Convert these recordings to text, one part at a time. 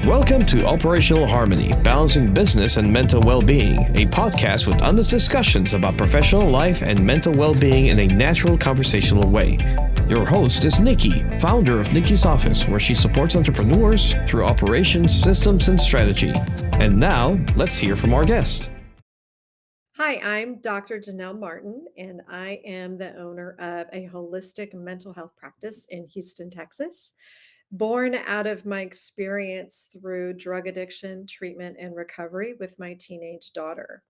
Welcome to Operational Harmony, Balancing Business and Mental Well-Being, a podcast with honest discussions about professional life and mental well-being in a natural conversational way. Your host is Nikki, founder of Nikki's Office, where she supports entrepreneurs through operations, systems, and strategy. And now, let's hear from our guest. Hi, I'm Dr. Janelle Martin, and I am the owner of a holistic mental health practice in Houston, Texas. Born out of my experience through drug addiction, treatment, and recovery with my teenage daughter.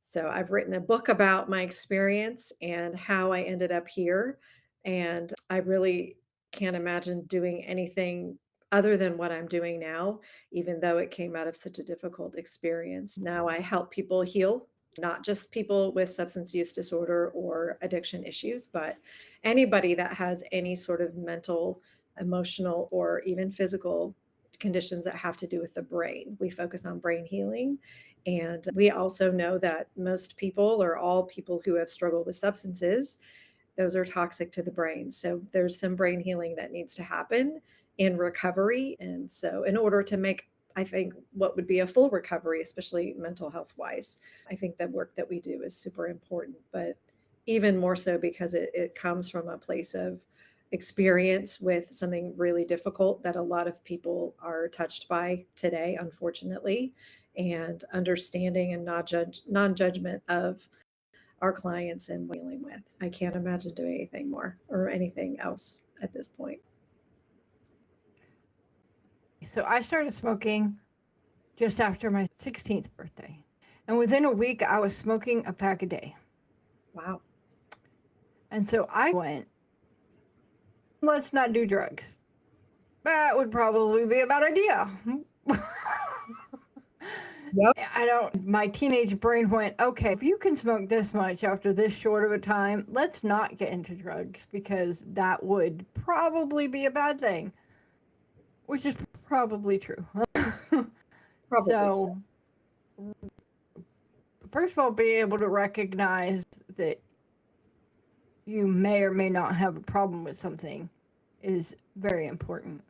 So I've written a book about my experience and how I ended up here. And I really can't imagine doing anything other than what I'm doing now, even though it came out of such a difficult experience. Now I help people heal, not just people with substance use disorder or addiction issues, but anybody that has any sort of mental, emotional, or even physical conditions that have to do with the brain. We focus on brain healing. And we also know that most people, or all people who have struggled with substances, those are toxic to the brain. So there's some brain healing that needs to happen in recovery. And so, in order to make, I think, what would be a full recovery, especially mental health wise, I think the work that we do is super important, but even more so because it comes from a place of experience with something really difficult that a lot of people are touched by today, unfortunately, and understanding and non-judgment of our clients and dealing with. I can't imagine doing anything more or anything else at this point. So I started smoking just after my 16th birthday. And within a week, I was smoking a pack a day. Wow. And so I went, let's not do drugs. That would probably be a bad idea. Yep. My teenage brain went, okay, if you can smoke this much after this short of a time, let's not get into drugs because that would probably be a bad thing, which is probably true. Probably So, first of all, be able to recognize that you may or may not have a problem with something is very important.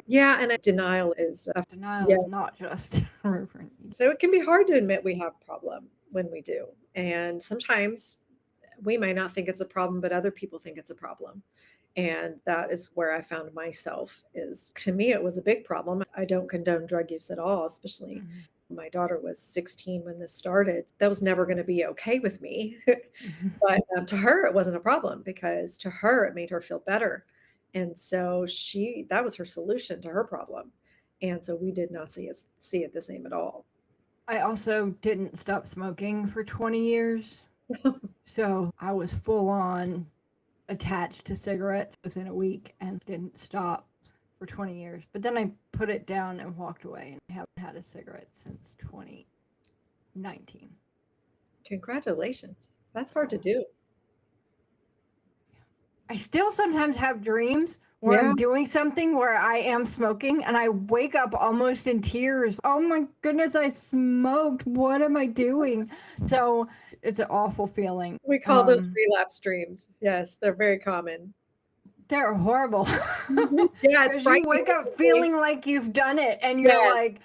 Yeah, and denial is Denial is not just reverent. so it can be hard to admit we have a problem when we do. And sometimes we may not think it's a problem, but other people think it's a problem. And that is where I found myself is, to me, it was a big problem. I don't condone drug use at all, especially my daughter was 16 when this started. That was never going to be okay with me. But to her, it wasn't a problem because to her, it made her feel better. And so that was her solution to her problem. And so we did not see it the same at all. I also didn't stop smoking for 20 years. So I was full on attached to cigarettes within a week and didn't stop for 20 years. But then I put it down and walked away and haven't had a cigarette since 2019. Congratulations. That's hard to do. I still sometimes have dreams where I'm doing something where I am smoking and I wake up almost in tears. Oh my goodness, I smoked. What am I doing? So it's an awful feeling. We call those relapse dreams. Yes, they're very common. They're horrible. Yeah, it's you wake up feeling like you've done it and you're like,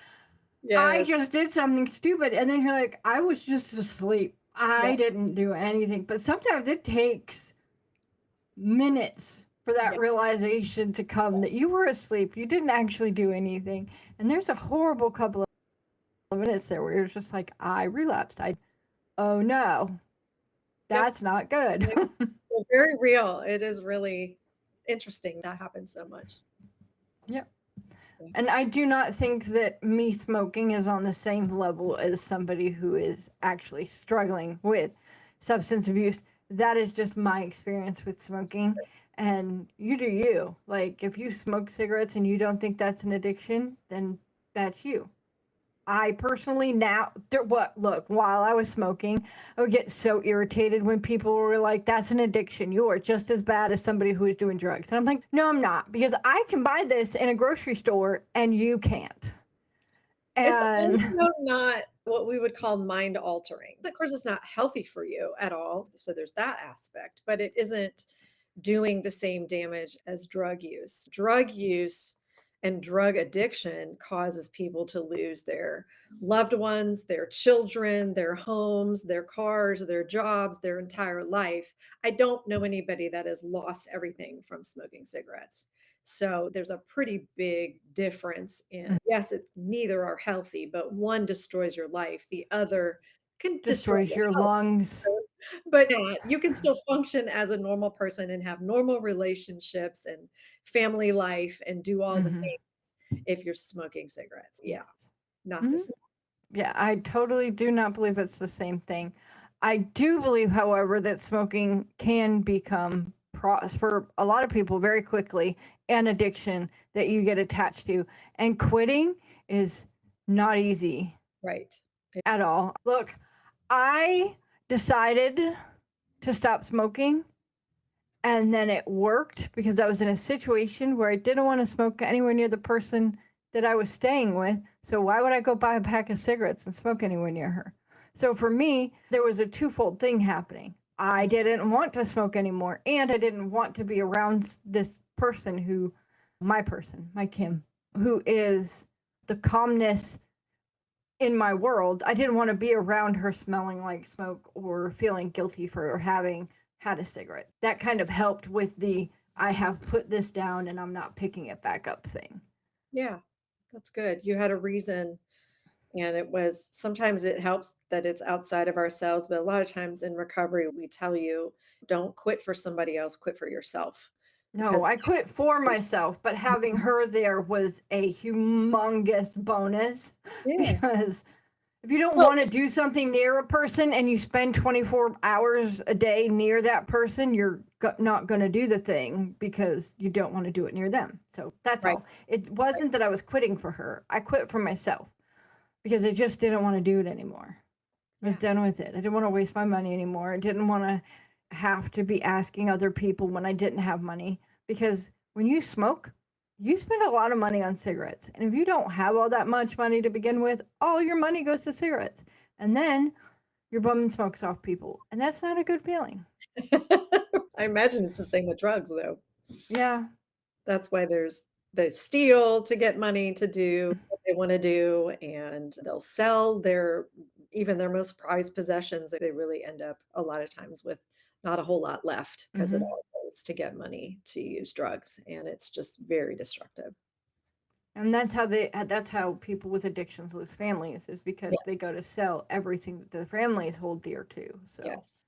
I just did something stupid. And then you're like, I was just asleep. I didn't do anything. But sometimes it takes minutes for that realization to come that you were asleep. You didn't actually do anything. And there's a horrible couple of minutes there where you're just like, I relapsed. Oh no, that's not good. Well, very real. It is really interesting that happens so much. Yep. And I do not think that me smoking is on the same level as somebody who is actually struggling with substance abuse. That is just my experience with smoking. And you do you. Like, if you smoke cigarettes and you don't think that's an addiction, then that's you. I personally while I was smoking, I would get so irritated when people were like, that's an addiction. You are just as bad as somebody who is doing drugs. And I'm like, no, I'm not, because I can buy this in a grocery store and you can't. And it's also not what we would call mind altering. Of course, it's not healthy for you at all. So there's that aspect, but it isn't doing the same damage as drug use. Drug use And drug addiction causes people to lose their loved ones, their children, their homes, their cars, their jobs, their entire life. I don't know anybody that has lost everything from smoking cigarettes. So there's a pretty big difference in, yes, it's neither are healthy, but one destroys your life, the other can destroy Destroys your your health. lungs. But yeah, you can still function as a normal person and have normal relationships and family life and do all the Hmm. things if you're smoking cigarettes. Yeah, not the Hmm. same. Yeah, I totally do not believe it's the same thing. I do believe, however, that smoking can become, for a lot of people, very quickly an addiction that you get attached to. And quitting is not easy Right. at all. Look, I decided to stop smoking, and then it worked because I was in a situation where I didn't want to smoke anywhere near the person that I was staying with. So why would I go buy a pack of cigarettes and smoke anywhere near her? So for me, there was a twofold thing happening. I didn't want to smoke anymore, and I didn't want to be around this person my Kim, who is the calmness in my world. I didn't want to be around her smelling like smoke or feeling guilty for having had a cigarette. That kind of helped with the I have put this down and I'm not picking it back up thing. Yeah, that's good. You had a reason. And it was sometimes it helps that it's outside of ourselves, but a lot of times in recovery, we tell you don't quit for somebody else, quit for yourself. No, Because I quit for myself, but having her there was a humongous bonus yeah, because if you don't well, want to do something near a person and you spend 24 hours a day near that person, you're not going to do the thing because you don't want to do it near them. So that's right, all. It right. wasn't that I was quitting for her. I quit for myself because I just didn't want to do it anymore. I was Yeah. done with it. I didn't want to waste my money anymore. I didn't want to have to be asking other people when I didn't have money because when you smoke, you spend a lot of money on cigarettes. And if you don't have all that much money to begin with, all your money goes to cigarettes. And then you're bumming smokes off people. And that's not a good feeling. I imagine it's the same with drugs, though. Yeah. That's why there's they steal to get money to do what they want to do, and they'll sell their even their most prized possessions. They really end up a lot of times with not a whole lot left because it Hmm. all goes to get money to use drugs, and it's just very destructive. And that's how people with addictions lose families is Yeah. because they go to sell everything that the families hold dear to. So, Yes.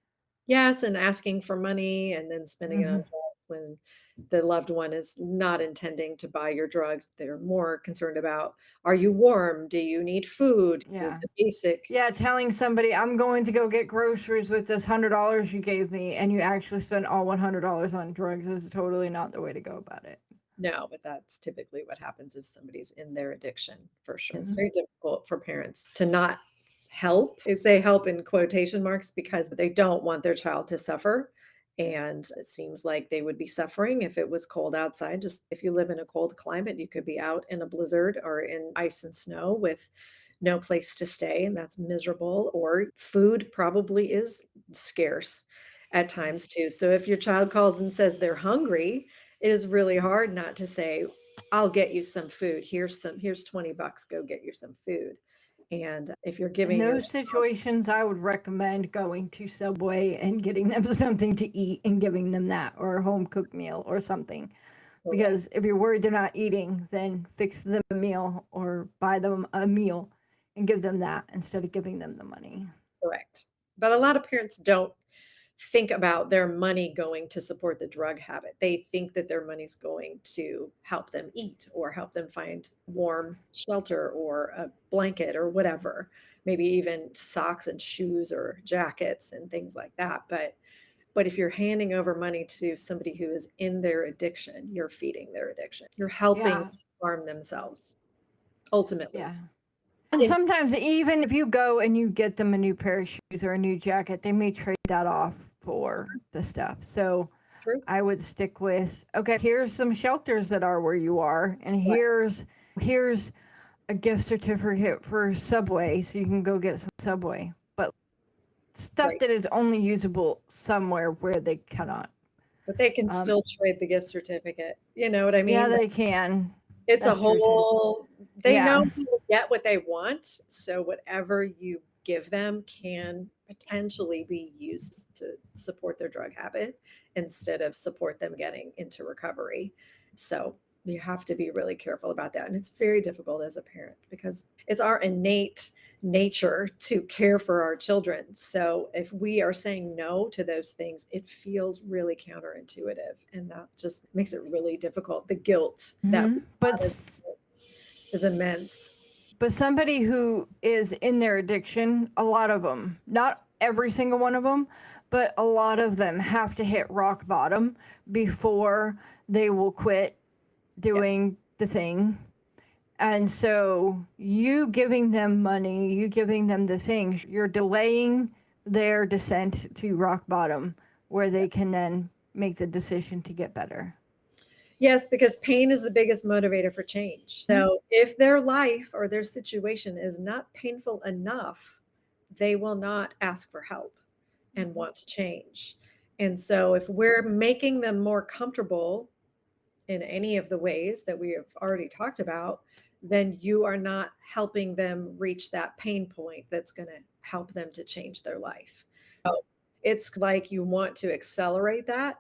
Yes, and asking for money and then spending it on mhm. drugs when the loved one is not intending to buy your drugs. They're more concerned about, are you warm? Do you need food? Yeah. The basic. Yeah, telling somebody I'm going to go get groceries with this $100 you gave me, and you actually spend all $100 on drugs is totally not the way to go about it. No, but that's typically what happens if somebody's in their addiction, for sure. It's Hmm. very difficult for parents to not help. I say help in quotation marks because they don't want their child to suffer. And it seems like they would be suffering if it was cold outside. Just if you live in a cold climate, you could be out in a blizzard or in ice and snow with no place to stay, and that's miserable. Or food probably is scarce at times too. So if your child calls and says they're hungry, it is really hard not to say, I'll get you some food. Here's $20, go get you some food. And if you're In giving your those situations, I would recommend going to Subway and getting them something to eat and giving them that, or a home cooked meal or something. correct, Because if you're worried they're not eating, then fix them a meal or buy them a meal and give them that instead of giving them the money. correct. But a lot of parents don't think about their money going to support the drug habit. They think that their money's going to help them eat or help them find warm shelter or a blanket or whatever, maybe even socks and shoes or jackets and things like that. But if you're handing over money to somebody who is in their addiction, you're feeding their addiction. You're helping Yeah, to harm themselves ultimately. yeah. And It's sometimes, even if you go and you get them a new pair of shoes or a new jacket, they may trade that off for the stuff. So true. I would stick with, okay, here's some shelters that are where you are, and Right. here's a gift certificate for Subway, so you can go get some Subway. But stuff Right. that is only usable somewhere where they cannot. But they can Um, still trade the gift certificate. You know what I yeah, mean? they can. It's a That's true too. whole, they Yeah. know they will get what they want. So whatever you give them can potentially be used to support their drug habit instead of support them getting into recovery. So you have to be really careful about that. And it's very difficult as a parent because it's our innate nature to care for our children. So if we are saying no to those things, it feels really counterintuitive. And that just makes it really difficult. The guilt that we But have is immense. somebody who is in their addiction, a lot of them, not every single one of them, but a lot of them have to hit rock bottom before they will quit doing the thing. And so you giving them money, you giving them the things, you're delaying their descent to rock bottom where they can then make the decision to get better. Yes, because pain is the biggest motivator for change. So if their life or their situation is not painful enough, they will not ask for help and want to change. And so if we're making them more comfortable in any of the ways that we have already talked about, then you are not helping them reach that pain point that's going to help them to change their life. So it's like you want to accelerate that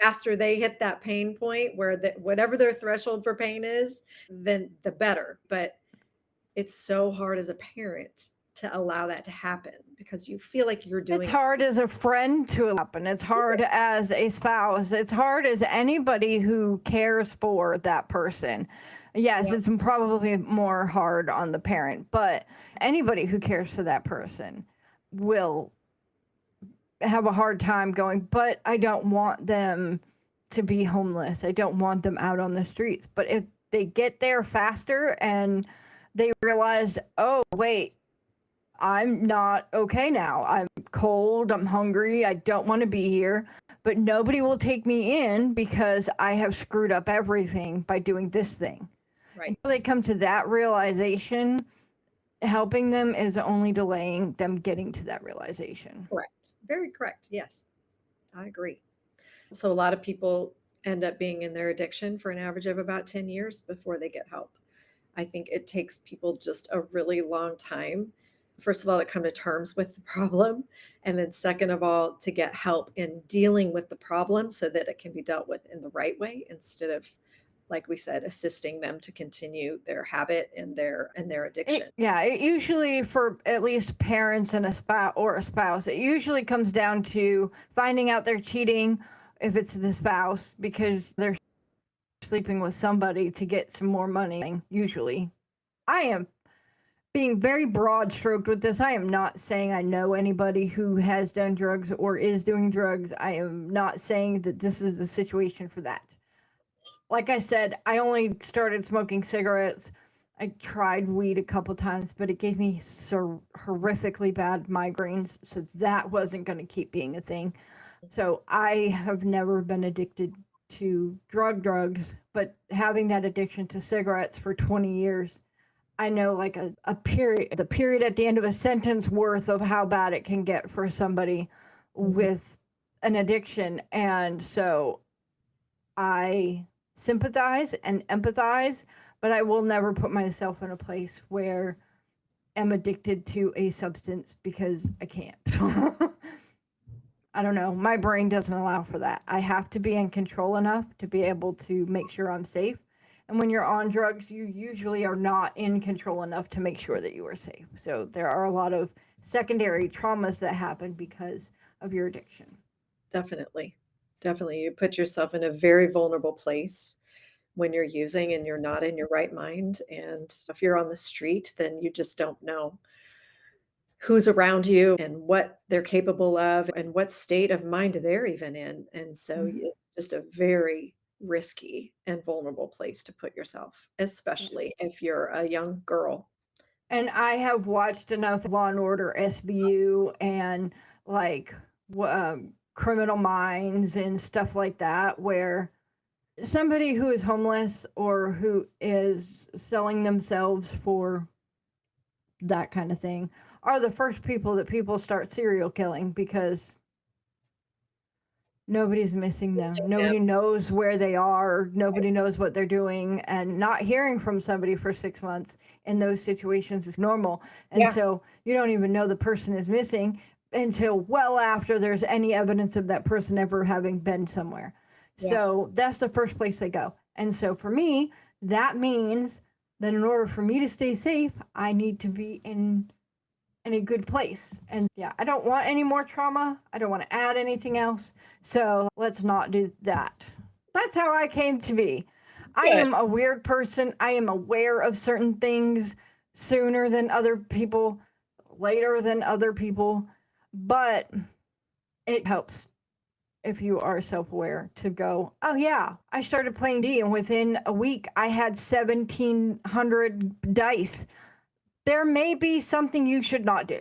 faster they hit that pain point where whatever their threshold for pain is, then the better. But it's so hard as a parent to allow that to happen because you feel like you're doing It's hard as a friend to happen. It's hard as a spouse. It's hard as anybody who cares for that person. Yes, Yeah. it's probably more hard on the parent, but anybody who cares for that person will have a hard time going, but I don't want them to be homeless. I don't want them out on the streets. But if they get there faster and they realize, oh, wait, I'm not okay now. I'm cold. I'm hungry. I don't want to be here. But nobody will take me in because I have screwed up everything by doing this thing. Right. Until they come to that realization, helping them is only delaying them getting to that realization. Correct. Very correct. Yes, I agree. So a lot of people end up being in their addiction for an average of about 10 years before they get help. I think it takes people just a really long time, first of all, to come to terms with the problem. And then, second of all, to get help in dealing with the problem so that it can be dealt with in the right way instead of, like we said, assisting them to continue their habit and their addiction. It usually, for at least parents and a spouse, it usually comes down to finding out they're cheating if it's the spouse because they're sleeping with somebody to get some more money. Usually, I am being very broad stroked with this. I am not saying I know anybody who has done drugs or is doing drugs. I am not saying that this is the situation for that. Like I said, I only started smoking cigarettes. I tried weed a couple times, but it gave me so horrifically bad migraines. So that wasn't going to keep being a thing. So I have never been addicted to drugs, but having that addiction to cigarettes for 20 years, I know like the period at the end of a sentence worth of how bad it can get for somebody with an addiction. And so I sympathize and empathize, but I will never put myself in a place where I'm addicted to a substance because I can't. I don't know. My brain doesn't allow for that. I have to be in control enough to be able to make sure I'm safe. And when you're on drugs, you usually are not in control enough to make sure that you are safe. So there are a lot of secondary traumas that happen because of your addiction. Definitely. Definitely. You put yourself in a very vulnerable place when you're using and you're not in your right mind. And if you're on the street, then you just don't know who's around you and what they're capable of and what state of mind they're even in. And so it's just a very risky and vulnerable place to put yourself, especially if you're a young girl. And I have watched enough Law and Order SVU and like Criminal Minds and stuff like that, where somebody who is homeless or who is selling themselves for that kind of thing are the first people that people start serial killing because Nobody's missing them. Missing them. Nobody knows where they are. Nobody knows what they're doing. And not hearing from somebody for 6 months in those situations is normal. And Yeah. so you don't even know the person is missing until well after there's any evidence of that person ever having been somewhere. Yeah. So that's the first place they go. And so for me, that means that in order for me to stay safe, I need to be in a good place. And yeah, I don't want any more trauma. I don't want to add anything else. So let's not do that. That's how I came to be. I Good. am a weird person. I am aware of certain things sooner than other people, later than other people, but it helps if you are self-aware to go, oh yeah, I started playing D and within a week I had 1,700 dice. There may be something you should not do.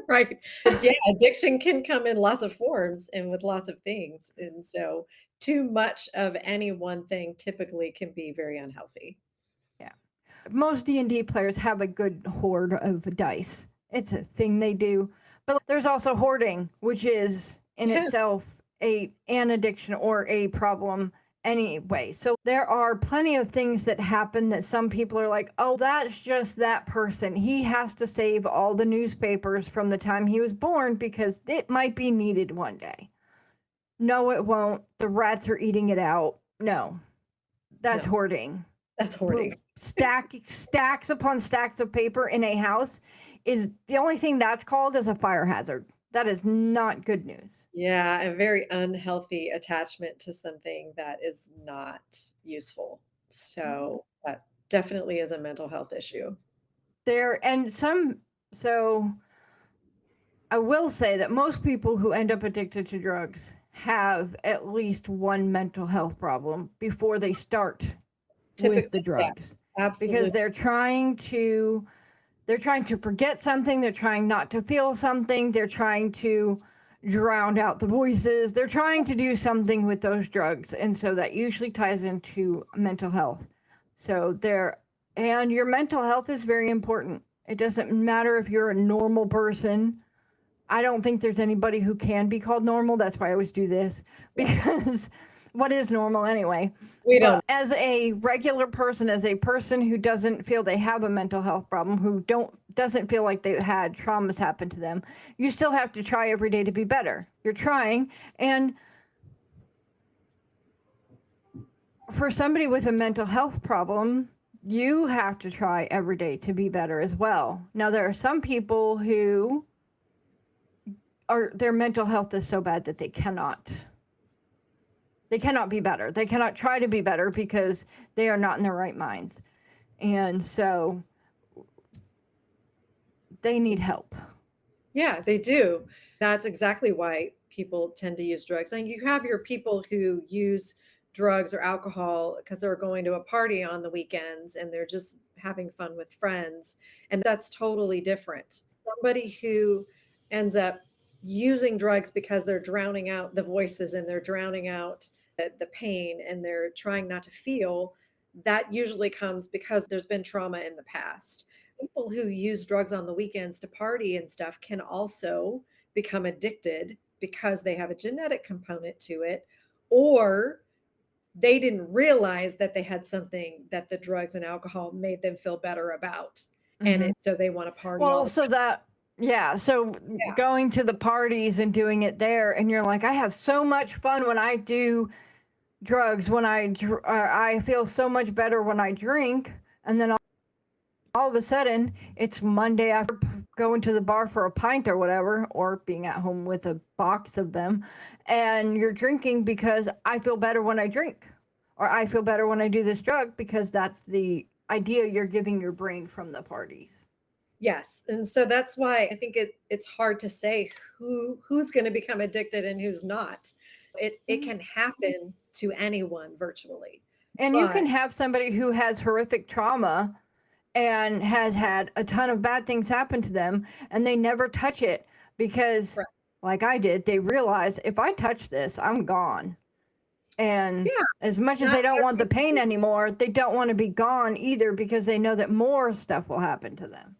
Right. Yeah, addiction can come in lots of forms and with lots of things. And so too much of any one thing typically can be very unhealthy. Yeah. Most D&D players have a good hoard of dice. It's a thing they do. But there's also hoarding, which is in Yes. itself an addiction or a problem anyway. So there are plenty of things that happen that some people are like, oh, that's just that person. He has to save all the newspapers from the time he was born because it might be needed one day. No, it won't. The rats are eating it out. No, that's No. hoarding. That's hoarding. Stacks upon stacks of paper in a house is the only thing that's called is a fire hazard. That is not good news. Yeah, a very unhealthy attachment to something that is not useful. So that definitely is a mental health issue. So I will say that most people who end up addicted to drugs have at least one mental health problem before they start with the drugs. Yeah, absolutely. Because they're trying to forget something, they're trying not to feel something, they're trying to drown out the voices, they're trying to do something with those drugs, and so that usually ties into mental health. And your mental health is very important. It doesn't matter if you're a normal person. I don't think there's anybody who can be called normal. That's why I always do this, because what is normal anyway? We don't. But as a regular person, as a person who doesn't feel they have a mental health problem, who doesn't feel like they've had traumas happen to them, you still have to try every day to be better. You're trying. And for somebody with a mental health problem, you have to try every day to be better as well. Now, there are some people who their mental health is so bad that they cannot be better. They cannot try to be better because they are not in their right minds. And so they need help. Yeah, they do. That's exactly why people tend to use drugs. And you have your people who use drugs or alcohol because they're going to a party on the weekends and they're just having fun with friends. And that's totally different. Somebody who ends up using drugs because they're drowning out the voices and they're drowning out the pain and they're trying not to feel, that usually comes because there's been trauma in the past. People who use drugs on the weekends to party and stuff can also become addicted because they have a genetic component to it, or they didn't realize that they had something that the drugs and alcohol made them feel better about. And so they want to party. Well, so going to the parties and doing it there, and you're like, I have so much fun when I do drugs, when I feel so much better when I drink, and then all of a sudden it's Monday after going to the bar for a pint or whatever, or being at home with a box of them, and you're drinking because I feel better when I drink, or I feel better when I do this drug, because that's the idea you're giving your brain from the parties. Yes. And so that's why I think it's hard to say who's going to become addicted and who's not. It can happen to anyone virtually. And you can have somebody who has horrific trauma and has had a ton of bad things happen to them, and they never touch it because, like I did, they realize if I touch this, I'm gone. And as much as they don't want the pain anymore, they don't want to be gone either, because they know that more stuff will happen to them.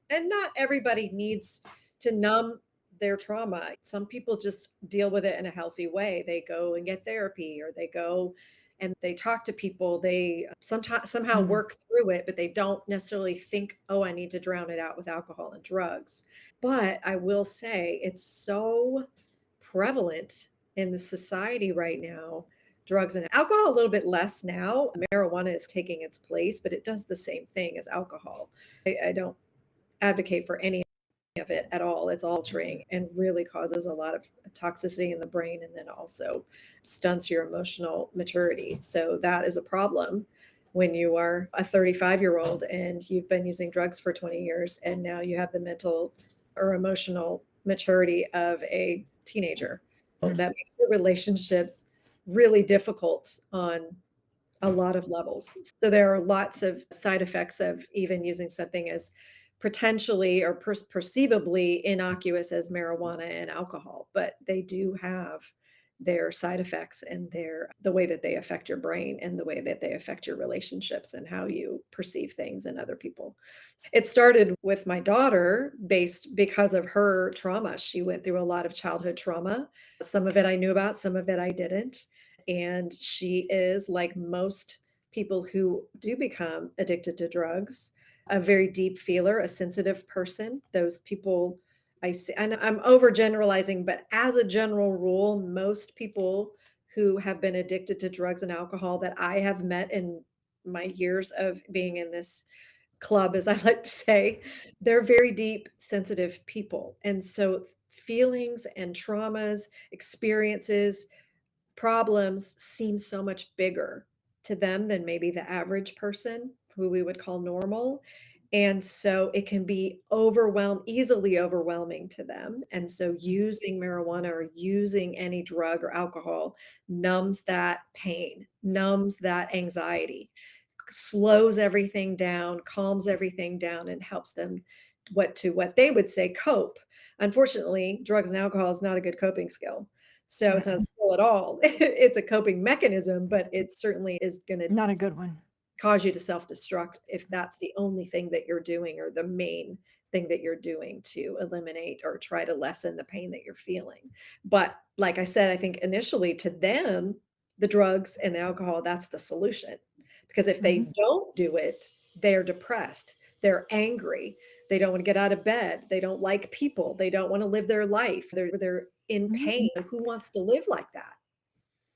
And not everybody needs to numb their trauma. Some people just deal with it in a healthy way. They go and get therapy, or they go and they talk to people. They sometimes somehow Mhm. work through it, but they don't necessarily think, oh, I need to drown it out with alcohol and drugs. But I will say it's so prevalent in the society right now. Drugs and alcohol, a little bit less now. Marijuana is taking its place, but it does the same thing as alcohol. I don't advocate for any of it at all. It's altering and really causes a lot of toxicity in the brain, and then also stunts your emotional maturity. So that is a problem when you are a 35-year-old and you've been using drugs for 20 years and now you have the mental or emotional maturity of a teenager. So that makes your relationships really difficult on a lot of levels. So there are lots of side effects of even using something as potentially or perceivably innocuous as marijuana and alcohol, but they do have their side effects and the way that they affect your brain and the way that they affect your relationships and how you perceive things and other people. It started with my daughter based because of her trauma. She went through a lot of childhood trauma. Some of it I knew about, some of it I didn't. And she is, like most people who do become addicted to drugs, a very deep feeler, a sensitive person. Those people I see, and I'm overgeneralizing, but as a general rule, most people who have been addicted to drugs and alcohol that I have met in my years of being in this club, as I like to say, they're very deep, sensitive people. And so feelings and traumas, experiences, problems seem so much bigger to them than maybe the average person who we would call normal. And so it can be easily overwhelming to them. And so using marijuana or using any drug or alcohol numbs that pain, numbs that anxiety, slows everything down, calms everything down, and helps them what they would say cope. Unfortunately, drugs and alcohol is not a good coping skill. So it's not a skill at all. It's a coping mechanism, but it certainly is going to Not a good one. cause you to self-destruct if that's the only thing that you're doing or the main thing that you're doing to eliminate or try to lessen the pain that you're feeling. But like I said, I think initially to them, the drugs and the alcohol, that's the solution. Because if they Mhm. don't do it, they're depressed, they're angry, they don't want to get out of bed, they don't like people, they don't want to live their life, they're in Mhm. pain. Who wants to live like that?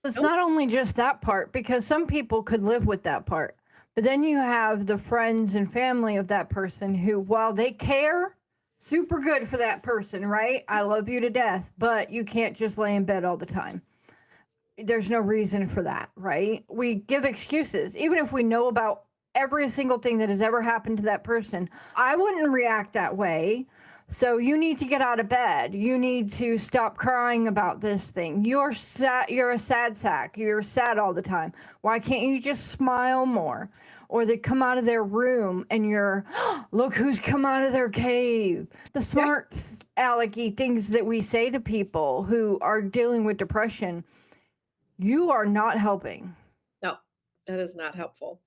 It's Nope. not only just that part, because some people could live with that part, but then you have the friends and family of that person who, while they care, super good for that person, right? I love you to death, but you can't just lay in bed all the time. There's no reason for that, right? We give excuses, even if we know about every single thing that has ever happened to that person. I wouldn't react that way. So you need to get out of bed. You need to stop crying about this thing. You're sad. You're a sad sack. You're sad all the time. Why can't you just smile more? Or they come out of their room and you're, look who's come out of their cave. The Yeah. smart alecky things that we say to people who are dealing with depression, you are not helping. No, that is not helpful.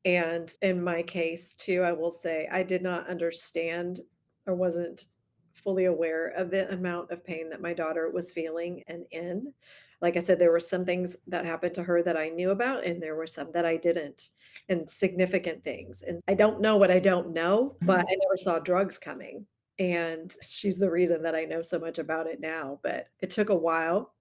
And in my case, too, I will say I did not understand or wasn't fully aware of the amount of pain that my daughter was feeling and in. Like I said, there were some things that happened to her that I knew about, and there were some that I didn't, and significant things. And I don't know what I don't know, but I never saw drugs coming. And she's the reason that I know so much about it now. But it took a while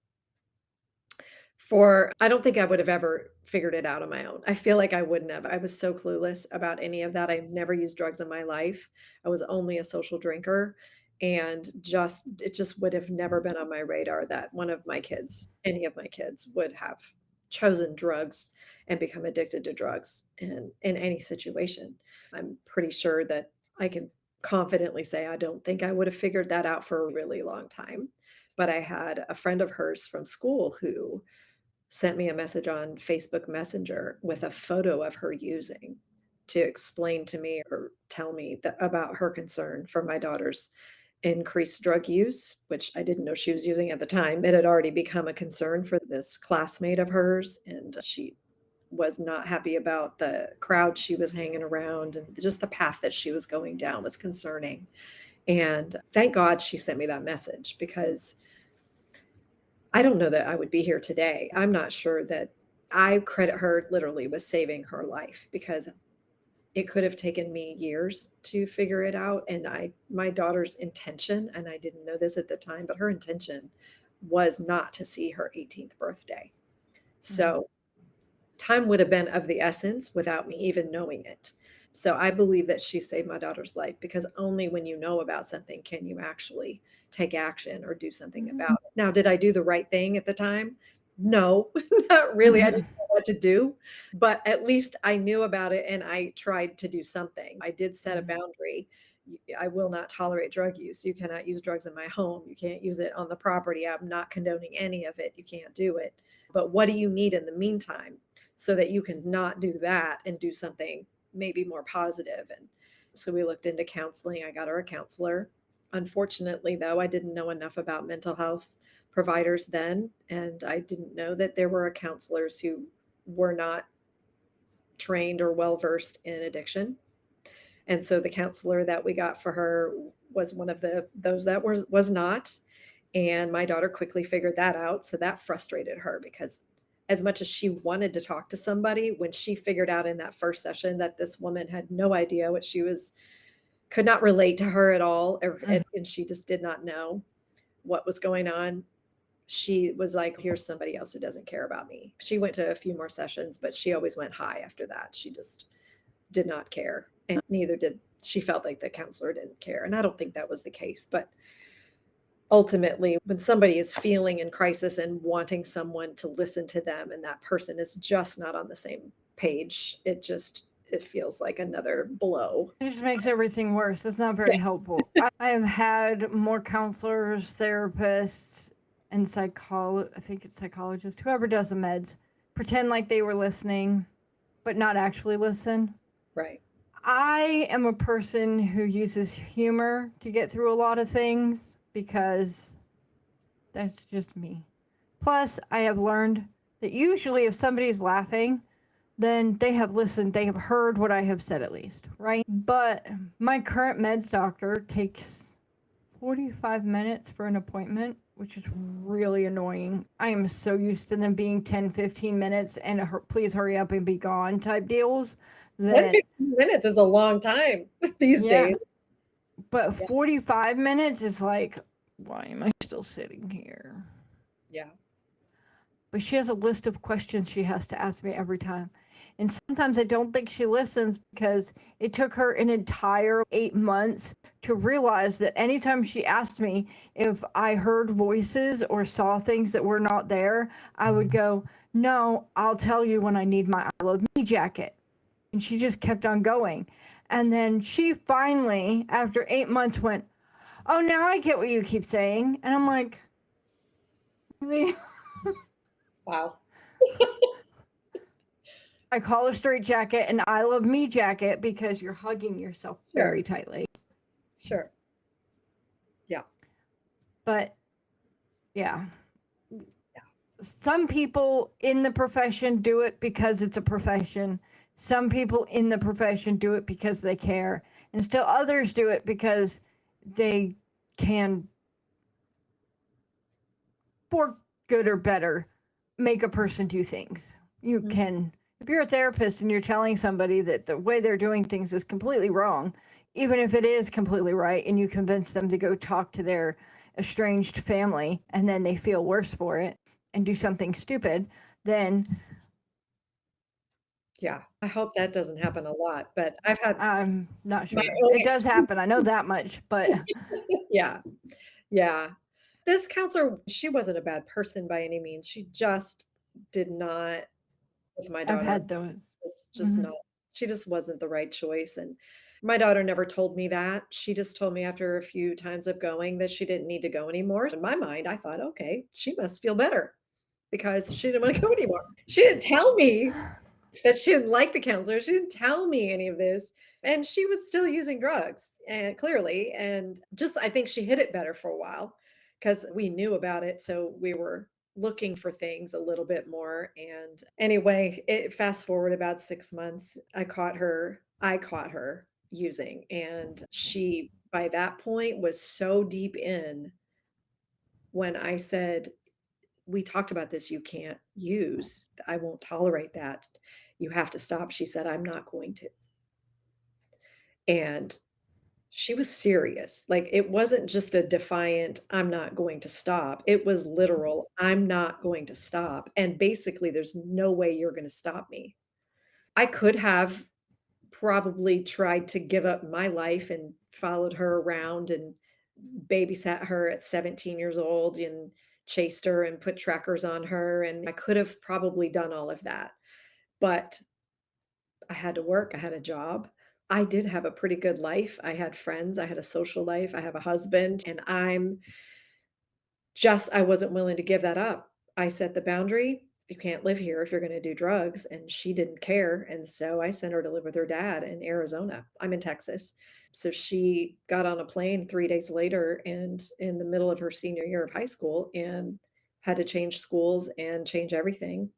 I don't think I would have ever figured it out on my own. I feel like I wouldn't have. I was so clueless about any of that. I've never used drugs in my life. I was only a social drinker, and it just would have never been on my radar that any of my kids would have chosen drugs and become addicted to drugs in any situation. I'm pretty sure that I can confidently say I don't think I would have figured that out for a really long time. But I had a friend of hers from school who sent me a message on Facebook Messenger with a photo of her using to explain to me or tell me about her concern for my daughter's increased drug use, which I didn't know she was using at the time. It had already become a concern for this classmate of hers, and she was not happy about the crowd she was hanging around, and just the path that she was going down was concerning. And thank God she sent me that message, because I don't know that I would be here today. I'm not sure that I credit her literally with saving her life, because it could have taken me years to figure it out. And my daughter's intention, and I didn't know this at the time, but her intention was not to see her 18th birthday. So time would have been of the essence without me even knowing it. So I believe that she saved my daughter's life, because only when you know about something can you actually take action or do something about it. Now, did I do the right thing at the time? No, not really. I didn't know what to do, but at least I knew about it and I tried to do something. I did set a boundary. I will not tolerate drug use. You cannot use drugs in my home. You can't use it on the property. I'm not condoning any of it. You can't do it. But what do you need in the meantime, so that you can not do that and do something maybe more positive? And so we looked into counseling. I got her a counselor. Unfortunately, though, I didn't know enough about mental health providers then, and I didn't know that there were counselors who were not trained or well versed in addiction. And so the counselor that we got for her was one of those that was not. And my daughter quickly figured that out. So that frustrated her, because as much as she wanted to talk to somebody, when she figured out in that first session that this woman had no idea what she was, could not relate to her at all, and she just did not know what was going on, she was like, here's somebody else who doesn't care about me. She went to a few more sessions, but she always went high after that. She just did not care. And neither did she, felt like the counselor didn't care. And I don't think that was the case. But ultimately, when somebody is feeling in crisis and wanting someone to listen to them, and that person is just not on the same page, it feels like another blow. It just makes everything worse. It's not very helpful. I have had more counselors, therapists, and I think it's psychologists, whoever does the meds, pretend like they were listening, but not actually listen. Right. I am a person who uses humor to get through a lot of things, because that's just me. Plus, I have learned that usually if somebody's laughing, then they have listened, they have heard what I have said at least, right? But my current meds doctor takes 45 minutes for an appointment, which is really annoying. I am so used to them being 10, 15 minutes and please hurry up and be gone type deals. 15 minutes is a long time these days. But 45 minutes is like, why am I still sitting here? Yeah. But she has a list of questions she has to ask me every time. And sometimes I don't think she listens, because it took her an entire 8 months to realize that anytime she asked me if I heard voices or saw things that were not there, I would go, no, I'll tell you when I need my I Love Me jacket. And she just kept on going. And then she finally, after 8 months, went, oh, now I get what you keep saying. And I'm like, really? Wow. I call a straight jacket an I Love Me jacket because you're hugging yourself very tightly. Sure. Yeah. But yeah. Some people in the profession do it because it's a profession. Some people in the profession do it because they care. And still others do it because they can, for good or better, make a person do things. You can, if you're a therapist and you're telling somebody that the way they're doing things is completely wrong, even if it is completely right, and you convince them to go talk to their estranged family and then they feel worse for it and do something stupid, then yeah, I hope that doesn't happen a lot, but I've had, I'm not sure. my own It does happen. I know that much, but yeah. Yeah. This counselor, she wasn't a bad person by any means. She just did not, with my I've daughter, had those. was just not, she just wasn't the right choice. And my daughter never told me that. She just told me after a few times of going that she didn't need to go anymore. In my mind, I thought, okay, she must feel better because she didn't want to go anymore. She didn't tell me that she didn't like the counselor. She didn't tell me any of this. And she was still using drugs, and clearly, and just I think she hid it better for a while because we knew about it. So we were looking for things a little bit more. And anyway, fast forward about 6 months, I caught her using, and she by that point was so deep in when I said, we talked about this, you can't use, I won't tolerate that. You have to stop. She said, I'm not going to. And she was serious. Like, it wasn't just a defiant, I'm not going to stop. It was literal, I'm not going to stop. And basically, there's no way you're going to stop me. I could have probably tried to give up my life and followed her around and babysat her at 17 years old and chased her and put trackers on her. And I could have probably done all of that. But I had to work, I had a job. I did have a pretty good life. I had friends, I had a social life, I have a husband, and I wasn't willing to give that up. I set the boundary, you can't live here if you're gonna do drugs, and she didn't care, and so I sent her to live with her dad in Arizona. I'm in Texas. So she got on a plane 3 days later and in the middle of her senior year of high school and had to change schools and change everything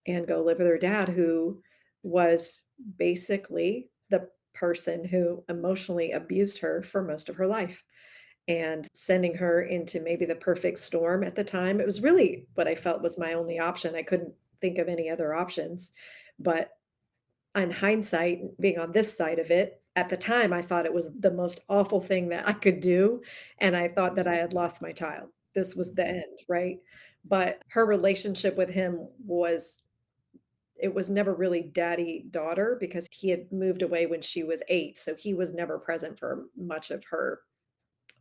and go live with her dad, who was basically the person who emotionally abused her for most of her life and sending her into maybe the perfect storm at the time. It was really what I felt was my only option. I couldn't think of any other options. But in hindsight, being on this side of it, at the time, I thought it was the most awful thing that I could do. And I thought that I had lost my child. This was the end, right? But her relationship with him was it was never really daddy daughter because he had moved away when she was 8, so he was never present for much of her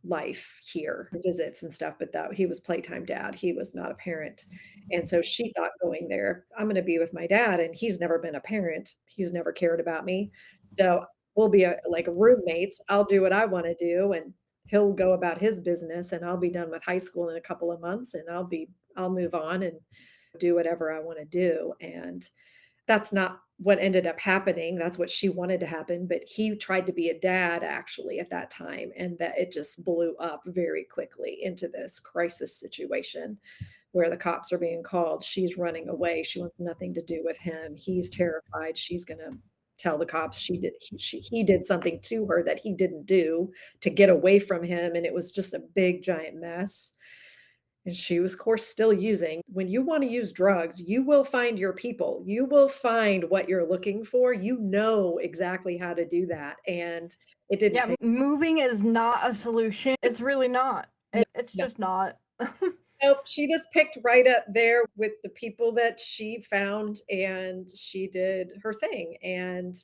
life here, visits and stuff, but that he was playtime dad, he was not a parent, and so she thought going there, "I'm gonna be with my dad, and he's never been a parent, he's never cared about me, so we'll be, like, roommates, I'll do what I wanna do, and he'll go about his business, and I'll be done with high school in a couple of months, and I'll move on and do whatever I wanna do," and that's not what ended up happening, that's what she wanted to happen, but he tried to be a dad actually at that time, and that it just blew up very quickly into this crisis situation where the cops are being called, she's running away, she wants nothing to do with him, he's terrified, she's gonna tell the cops he did something to her that he didn't do to get away from him, and it was just a big giant mess. And she was, of course, still using. When you wanna use drugs, you will find your people. You will find what you're looking for. You know exactly how to do that, and it didn't Yeah, take. moving is not a solution. It's really not. No, It's no. just not. Nope, she just picked right up there with the people that she found, and she did her thing, and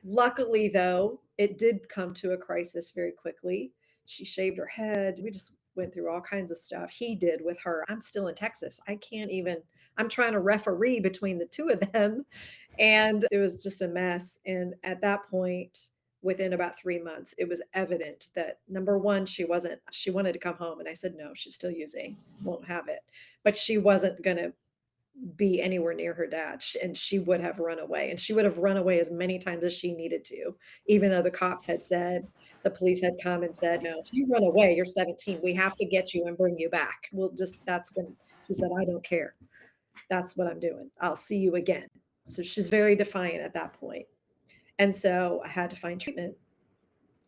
luckily, though, it did come to a crisis very quickly. She shaved her head, we just went through all kinds of stuff. He did with her. I'm still in Texas. I can't even I'm trying to referee between the 2 of them, and it was just a mess, and at that point, within about 3 months, it was evident that, number 1, she wanted to come home, and I said, "No, she's still using, won't have it." But she wasn't gonna be anywhere near her dad, and she would have run away, and she would have run away as many times as she needed to, even though the police had come and said, "No, if you run away, you're 17, we have to get you and bring you back. We'll just that's gonna." She said, "I don't care. That's what I'm doing. I'll see you again." So she's very defiant at that point. And so I had to find treatment.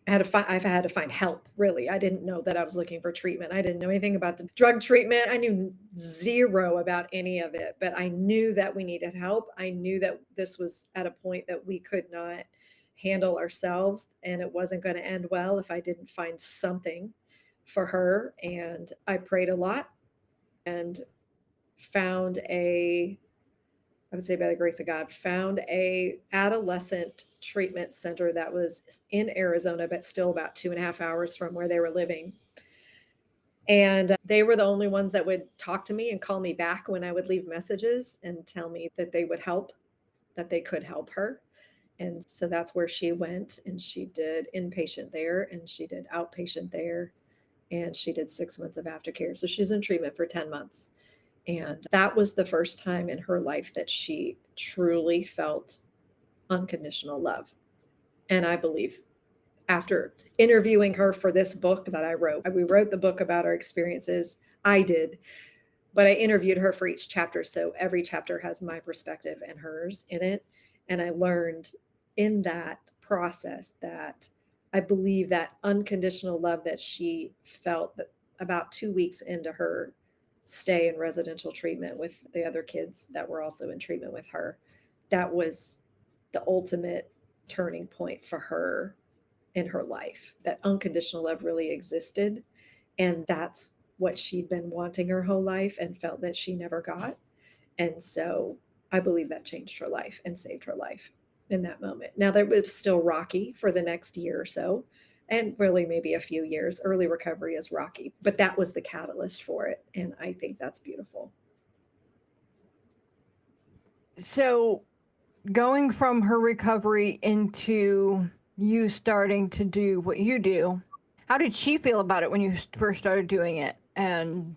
I've had to find help, really. I didn't know that I was looking for treatment. I didn't know anything about the drug treatment. I knew 0 about any of it, but I knew that we needed help. I knew that this was at a point that we could not handle ourselves, and it wasn't gonna end well if I didn't find something for her, and I prayed a lot and found a I would say by the grace of God, found a adolescent treatment center that was in Arizona, but still about 2.5 hours from where they were living. And they were the only ones that would talk to me and call me back when I would leave messages and tell me that they would help, that they could help her. And so that's where she went, and she did inpatient there, and she did outpatient there, and she did 6 months of aftercare. So she's in treatment for 10 months. And that was the first time in her life that she truly felt unconditional love. And I believe after interviewing her for this book that I wrote, we wrote the book about our experiences. I did, but I interviewed her for each chapter. So every chapter has my perspective and hers in it. And I learned in that process that I believe that unconditional love that she felt that about 2 weeks into her stay in residential treatment with the other kids that were also in treatment with her, that was the ultimate turning point for her in her life. That unconditional love really existed. And that's what she'd been wanting her whole life and felt that she never got. And so I believe that changed her life and saved her life in that moment. Now, that was still rocky for the next year or so, and really maybe a few years. Early recovery is rocky, but that was the catalyst for it. And I think that's beautiful. So, going from her recovery into you starting to do what you do, how did she feel about it when you first started doing it? And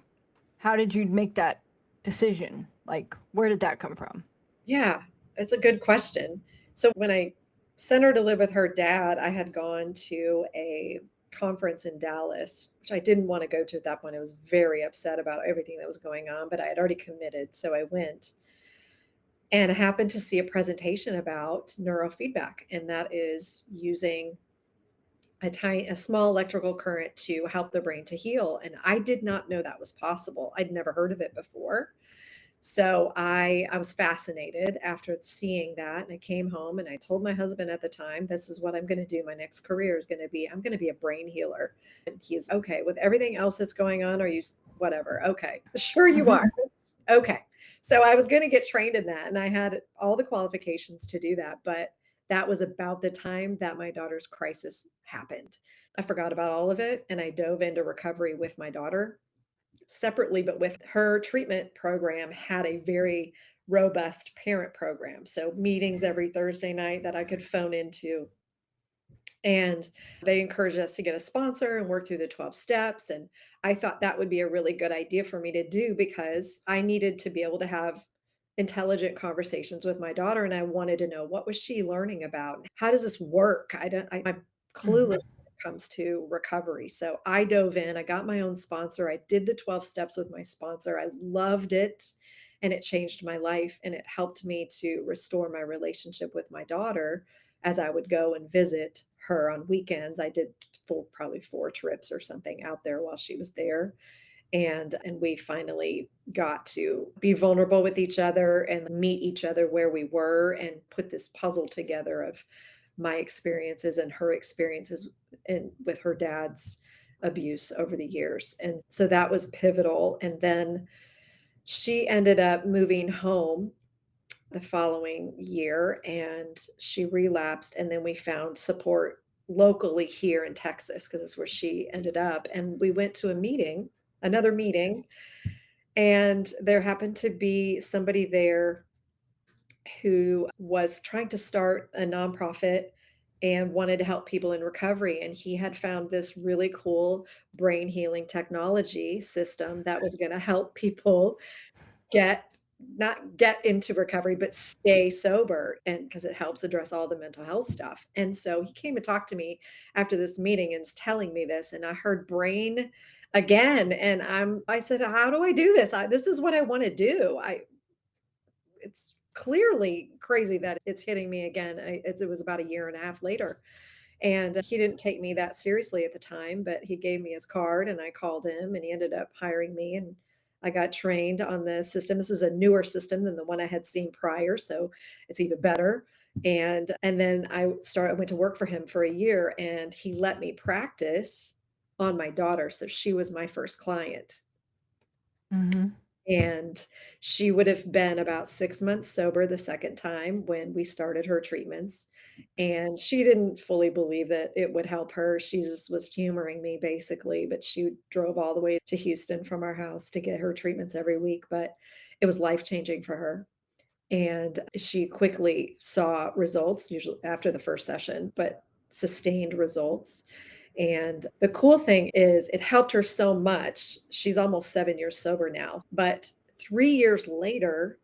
how did you make that decision? Like, where did that come from? Yeah, it's a good question. So when I sent her to live with her dad, I had gone to a conference in Dallas, which I didn't want to go to at that point. I was very upset about everything that was going on, but I had already committed. So I went and I happened to see a presentation about neurofeedback, and that is using a small electrical current to help the brain to heal. And I did not know that was possible. I'd never heard of it before. So I was fascinated after seeing that. And I came home and I told my husband at the time, this is what I'm going to do. My next career is going to be, I'm going to be a brain healer. And he's okay with everything else that's going on. Are you whatever? Okay. Sure you are. Okay. So I was going to get trained in that, and I had all the qualifications to do that. But that was about the time that my daughter's crisis happened. I forgot about all of it and I dove into recovery with my daughter separately, but with her treatment program had a very robust parent program. So meetings every Thursday night that I could phone into. And they encouraged us to get a sponsor and work through the 12 steps. And I thought that would be a really good idea for me to do because I needed to be able to have intelligent conversations with my daughter. And I wanted to know, what was she learning about? How does this work? I'm clueless when it comes to recovery. So I dove in, I got my own sponsor. I did the 12 steps with my sponsor. I loved it. And it changed my life. And it helped me to restore my relationship with my daughter as I would go and visit her on weekends. I did probably 4 trips or something out there while she was there. And we finally got to be vulnerable with each other and meet each other where we were and put this puzzle together of my experiences and her experiences with her dad's abuse over the years. And so that was pivotal. And then she ended up moving home the following year and she relapsed. And then we found support locally here in Texas because it's where she ended up. And we went to another meeting, and there happened to be somebody there who was trying to start a nonprofit and wanted to help people in recovery. And he had found this really cool brain healing technology system that was going to help people not get into recovery, but stay sober. And because it helps address all the mental health stuff. And so he came and talked to me after this meeting and is telling me this. And I heard brain again. And I said, how do I do this? This is what I want to do. It's clearly crazy that it's hitting me again. It was about a year and a half later. And he didn't take me that seriously at the time, but he gave me his card and I called him and he ended up hiring me and I got trained on the system. This is a newer system than the one I had seen prior, so it's even better. And then I went to work for him for a year and he let me practice on my daughter. So she was my first client. Mm-hmm. And she would have been about 6 months sober the second time when we started her treatments. And she didn't fully believe that it would help her. She just was humoring me basically, but she drove all the way to Houston from our house to get her treatments every week. But it was life-changing for her. And she quickly saw results, usually after the first session, but sustained results. And the cool thing is it helped her so much. She's almost 7 years sober now, but 3 years later,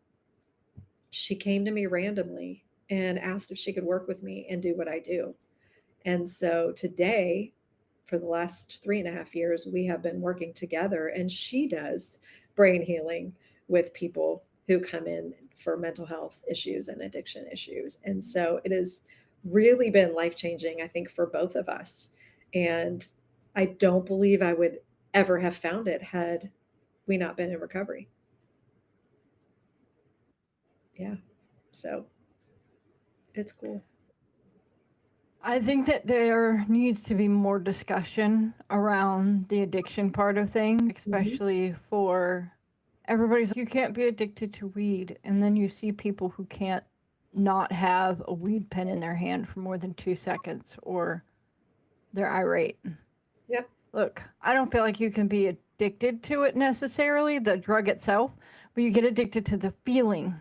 she came to me randomly and asked if she could work with me and do what I do. And so today, for the last 3.5 years, we have been working together and she does brain healing with people who come in for mental health issues and addiction issues. And so it is really been life-changing, I think, for both of us. And I don't believe I would ever have found it had we not been in recovery. Yeah. So it's cool. I think that there needs to be more discussion around the addiction part of things, especially for everybody's. You can't be addicted to weed, and then you see people who can't not have a weed pen in their hand for more than 2 seconds, or they're irate. Yep. Look, I don't feel like you can be addicted to it necessarily, the drug itself, but you get addicted to the feeling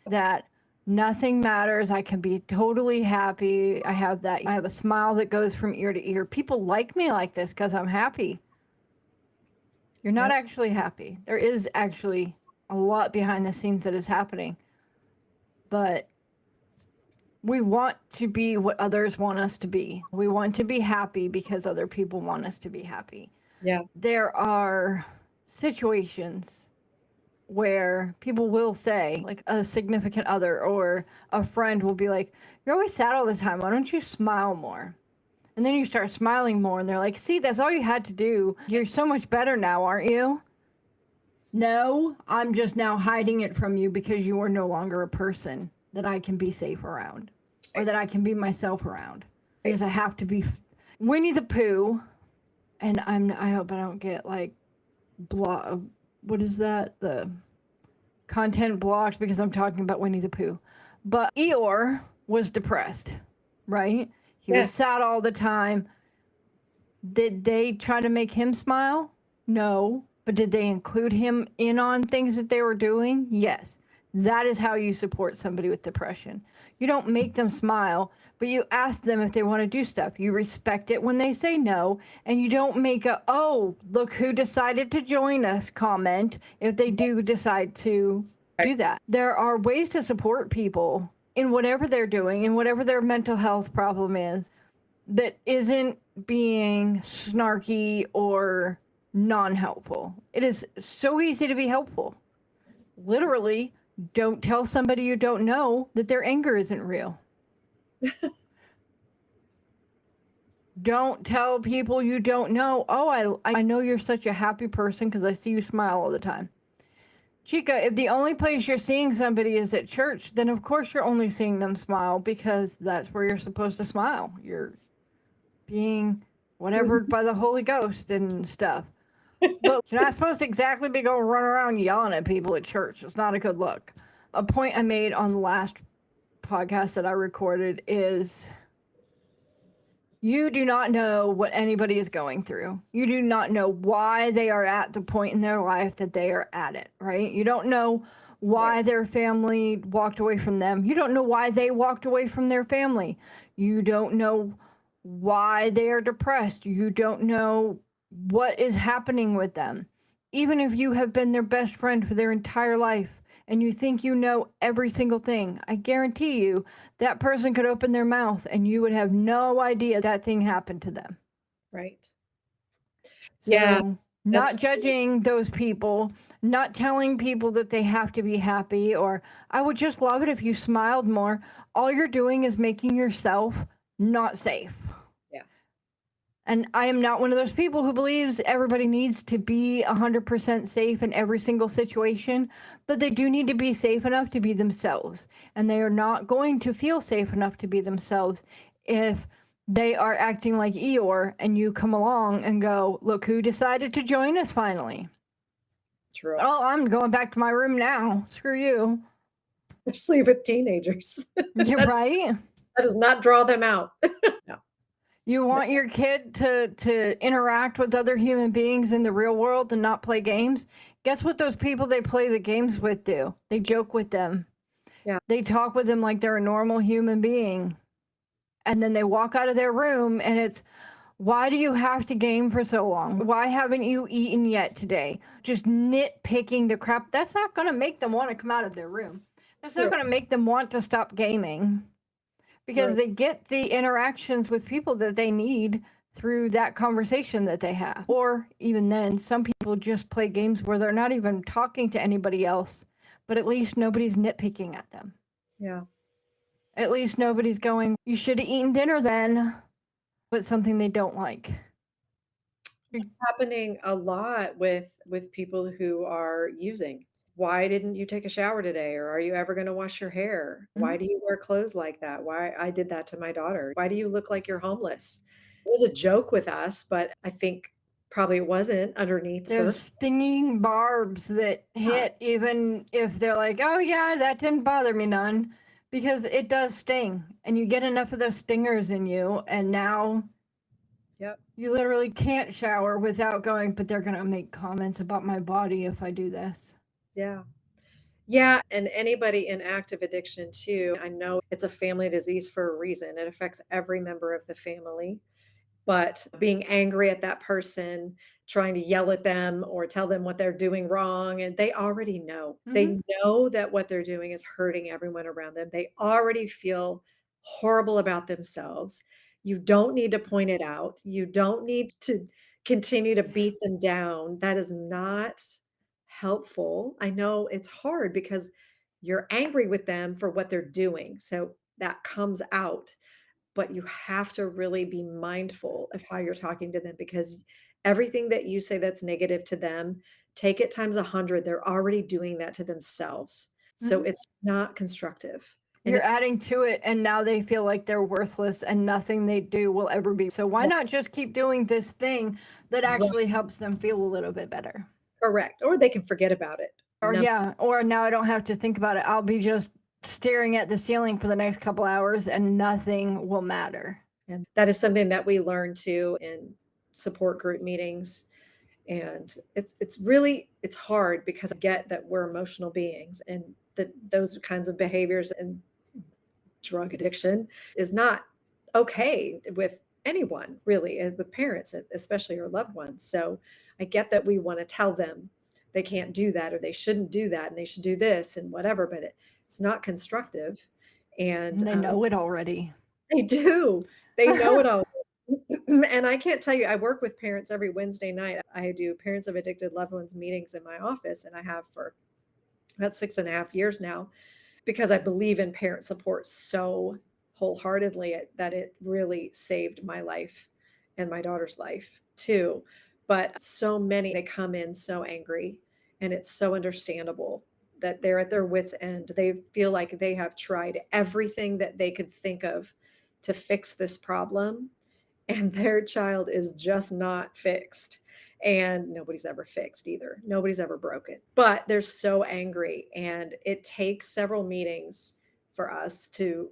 that nothing matters. I can be totally happy. I have a smile that goes from ear to ear. People like me like this because I'm happy. You're not actually happy. There is actually a lot behind the scenes that is happening. But we want to be what others want us to be. We want to be happy because other people want us to be happy. Yeah. There are situations where people will say, like a significant other or a friend will be like, "You're always sad all the time. Why don't you smile more?" And then you start smiling more and they're like, "See, that's all you had to do. You're so much better now, aren't you?" No, I'm just now hiding it from you because you are no longer a person that I can be safe around or that I can be myself around. Because I have to be Winnie the Pooh. And I hope I don't get like what is that? The content blocked because I'm talking about Winnie the Pooh. But Eeyore was depressed, right? He was sad all the time. Did they try to make him smile? No. But did they include him in on things that they were doing? Yes. That is how you support somebody with depression. You don't make them smile, but you ask them if they want to do stuff. You respect it when they say no, and you don't make a, "Oh, look who decided to join us" comment if they do decide to do that. There are ways to support people in whatever they're doing, in whatever their mental health problem is, that isn't being snarky or non-helpful. It is so easy to be helpful. Literally, don't tell somebody you don't know that their anger isn't real. Don't tell people you don't know, "Oh, I know you're such a happy person because I see you smile all the time." Chica, if the only place you're seeing somebody is at church, then of course you're only seeing them smile because that's where you're supposed to smile. You're being whatevered by the Holy Ghost and stuff. But you're not supposed to exactly be going run around yelling at people at church. It's not a good look. A point I made on the last podcast that I recorded is you do not know what anybody is going through. You do not know why they are at the point in their life that they are at it, right? You don't know why their family walked away from them. You don't know why they walked away from their family. You don't know why they are depressed. You don't know what is happening with them. Even if you have been their best friend for their entire life and you think you know every single thing, I guarantee you that person could open their mouth and you would have no idea that thing happened to them. Right. So, not judging those people, not telling people that they have to be happy, or "I would just love it if you smiled more." All you're doing is making yourself not safe. And I am not one of those people who believes everybody needs to be 100% safe in every single situation, but they do need to be safe enough to be themselves. And they are not going to feel safe enough to be themselves if they are acting like Eeyore and you come along and go, "Look who decided to join us finally." True. "Oh, I'm going back to my room now. Screw you." Especially with teenagers. You're right. That does not draw them out. No. You want your kid to interact with other human beings in the real world and not play games? Guess what those people they play the games with do? They joke with them. Yeah. They talk with them like they're a normal human being. And then they walk out of their room and it's, "Why do you have to game for so long? Why haven't you eaten yet today?" Just nitpicking the crap. That's not going to make them want to come out of their room. That's not going to make them want to stop gaming. Because they get the interactions with people that they need through that conversation that they have. Or even then, some people just play games where they're not even talking to anybody else, but at least nobody's nitpicking at them. Yeah. At least nobody's going, you should have eaten dinner then, but something they don't like. Happening a lot with people who are using. Why didn't you take a shower today? Or are you ever going to wash your hair? Why do you wear clothes like that? Why I did that to my daughter. Why do you look like you're homeless? It was a joke with us, but I think probably it wasn't underneath the There's surface. stinging barbs that hit even if they're like, oh yeah, that didn't bother me none, because it does sting, and you get enough of those stingers in you, and now Yep. you literally can't shower without going, but they're gonna make comments about my body if I do this. Yeah. Yeah, and anybody in active addiction too. I know it's a family disease for a reason. It affects every member of the family. But being angry at that person, trying to yell at them or tell them what they're doing wrong, and they already know. They know that what they're doing is hurting everyone around them. They already feel horrible about themselves. You don't need to point it out. You don't need to continue to beat them down. That is not helpful. I know it's hard because you're angry with them for what they're doing. So that comes out, but you have to really be mindful of how you're talking to them, because everything that you say that's negative to them, take it times 100. They're already doing that to themselves. So it's not constructive. And You're it's adding to it, and now they feel like they're worthless and nothing they do will ever be. So why not just keep doing this thing that actually helps them feel a little bit better? correct. Or they can forget about it. Or No. yeah, or now I don't have to think about it. I'll be just staring at the ceiling for the next couple hours and nothing will matter. And that is something that we learn too in support group meetings. And it's really it's hard because I get that we're emotional beings, and that those kinds of behaviors and drug addiction is not okay with anyone, really, with parents, especially or loved ones. So I get that we want to tell them they can't do that, or they shouldn't do that, and they should do this and whatever, but it's not constructive. And They know it already. they do. They know it all. And I can't tell you, I work with parents every Wednesday night. I do parents of addicted loved ones meetings in my office, and I have for about 6.5 years now, because I believe in parent support so wholeheartedly that it really saved my life and my daughter's life too. But so many, they come in so angry, and it's so understandable that they're at their wits' end. They feel like they have tried everything that they could think of to fix this problem, and their child is just not fixed. And nobody's ever fixed either. Nobody's ever broken. But they're so angry, and it takes several meetings for us to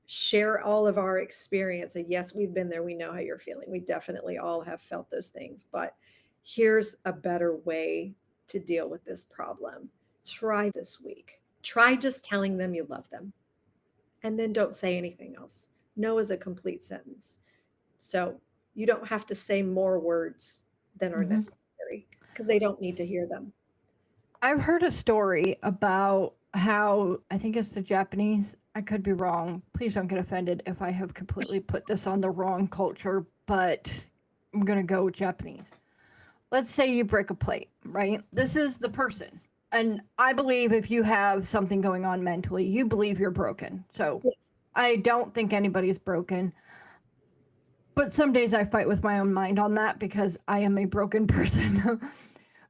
share all of our experience. And yes, we've been there. We know how you're feeling. We definitely all have felt those things. But here's a better way to deal with this problem. Try this week. Try just telling them you love them, and then don't say anything else. No is a complete sentence. So you don't have to say more words than are necessary, because they don't need to hear them. I've heard a story about how, I think it's the Japanese, I could be wrong. Please don't get offended if I have completely put this on the wrong culture, but I'm going to go with Japanese. Let's say you break a plate, right? This is the person. And I believe if you have something going on mentally, you believe you're broken. So Yes. I don't think anybody's broken. But some days I fight with my own mind on that because I am a broken person.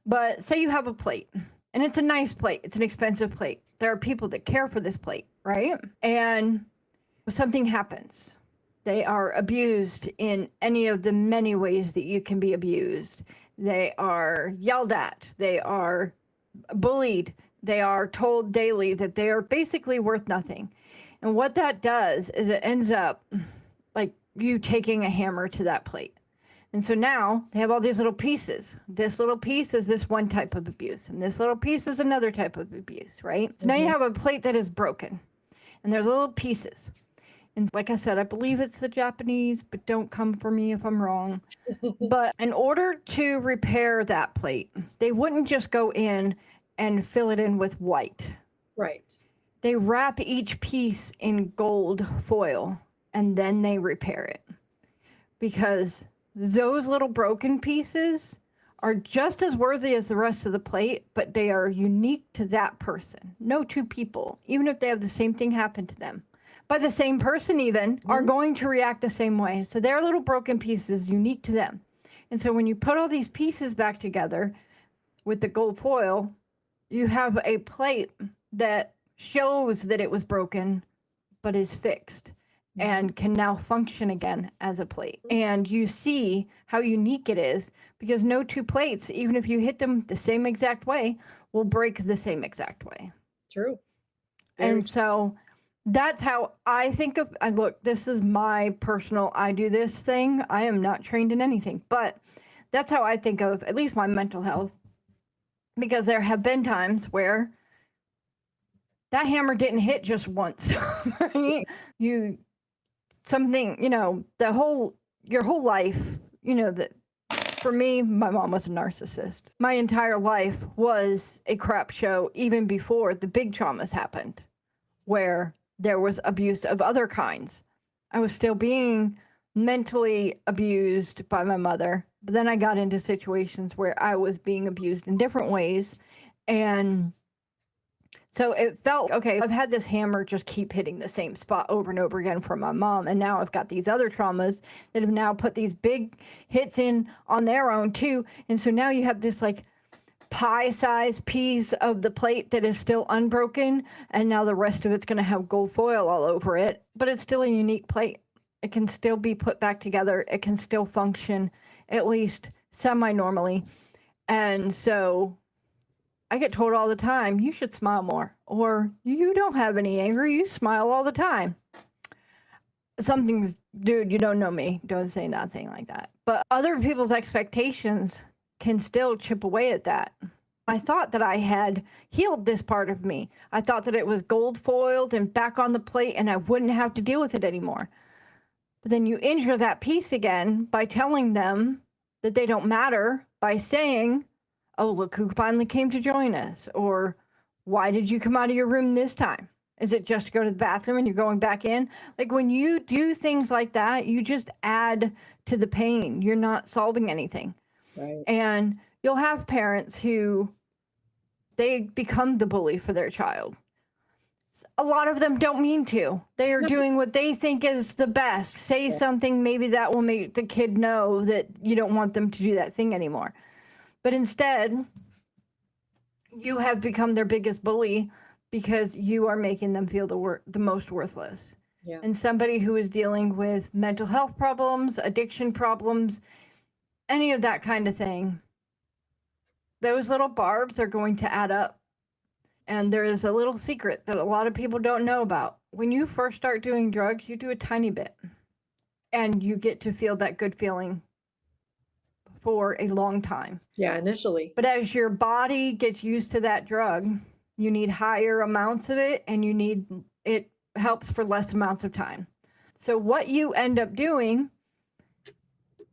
But say you have a plate, and it's a nice plate. It's an expensive plate. There are people that care for this plate, right? And something happens. They are abused in any of the many ways that you can be abused. They are yelled at. They are bullied. They are told daily that they are basically worth nothing. And what that does is it ends up like you taking a hammer to that plate. And so now they have all these little pieces. This little piece is this one type of abuse, and this little piece is another type of abuse, right? So now you have a plate that is broken, and there's little pieces. And like I said, I believe it's the Japanese, but don't come for me if I'm wrong. But in order to repair that plate, they wouldn't just go in and fill it in with white. Right. They wrap each piece in gold foil, and then they repair it. Because those little broken pieces are just as worthy as the rest of the plate, but they are unique to that person. No two people, even if they have the same thing happen to them, by the same person even, are going to react the same way. So their little broken pieces unique to them. And so when you put all these pieces back together with the gold foil, you have a plate that shows that it was broken, but is fixed and can now function again as a plate. And you see how unique it is, because no two plates, even if you hit them the same exact way, will break the same exact way. True. And so that's how I think of, and look, this is my personal, I do this thing. I am not trained in anything, but that's how I think of at least my mental health, because there have been times where that hammer didn't hit just once, right? Your whole life, that for me, my mom was a narcissist. My entire life was a crap show, even before the big traumas happened, where there was abuse of other kinds. I was still being mentally abused by my mother, but then I got into situations where I was being abused in different ways. And so it felt, okay, I've had this hammer just keep hitting the same spot over and over again from my mom. And now I've got these other traumas that have now put these big hits in on their own too. And so now you have this like pie-sized piece of the plate that is still unbroken. And now the rest of it's going to have gold foil all over it. But it's still a unique plate. It can still be put back together. It can still function, at least semi-normally. And so I get told all the time, you should smile more, or you don't have any anger, you smile all the time. Dude, you don't know me. Don't say nothing like that. But other people's expectations can still chip away at that. I thought that I had healed this part of me. I thought that it was gold foiled and back on the plate and I wouldn't have to deal with it anymore. But then you injure that piece again by telling them that they don't matter, by saying, oh, look who finally came to join us. Or why did you come out of your room this time? Is it just to go to the bathroom and you're going back in? Like when you do things like that, you just add to the pain. You're not solving anything. Right. And you'll have parents who they become the bully for their child. A lot of them don't mean to. They are doing what they think is the best. Say something, maybe that will make the kid know that you don't want them to do that thing anymore. But instead, you have become their biggest bully because you are making them feel the most worthless. Yeah. And somebody who is dealing with mental health problems, addiction problems, any of that kind of thing, those little barbs are going to add up. And there is a little secret that a lot of people don't know about. When you first start doing drugs, you do a tiny bit. And you get to feel that good feeling for a long time. Yeah, initially. But as your body gets used to that drug, you need higher amounts of it, and it helps for less amounts of time. So what you end up doing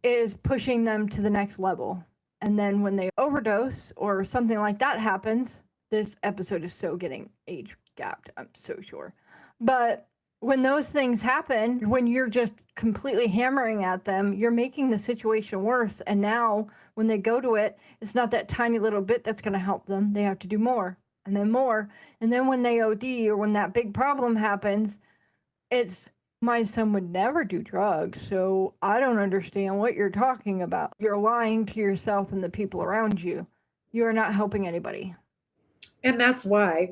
is pushing them to the next level. And then when they overdose or something like that happens, this episode is so getting age gapped, I'm so sure. But when those things happen, when you're just completely hammering at them, you're making the situation worse. And now when they go to it, it's not that tiny little bit that's going to help them. They have to do more and then more. And then when they OD or when that big problem happens, it's, my son would never do drugs, so I don't understand what you're talking about. You're lying to yourself and the people around you. You are not helping anybody. And that's why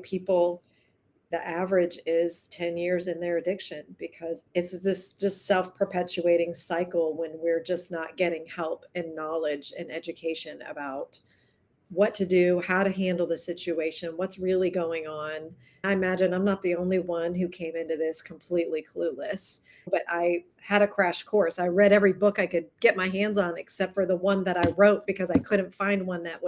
the average is 10 years in their addiction, because it's this just self-perpetuating cycle when we're just not getting help and knowledge and education about what to do, how to handle the situation, what's really going on. I imagine I'm not the only one who came into this completely clueless, but I had a crash course. I read every book I could get my hands on, except for the one that I wrote, because I couldn't find one that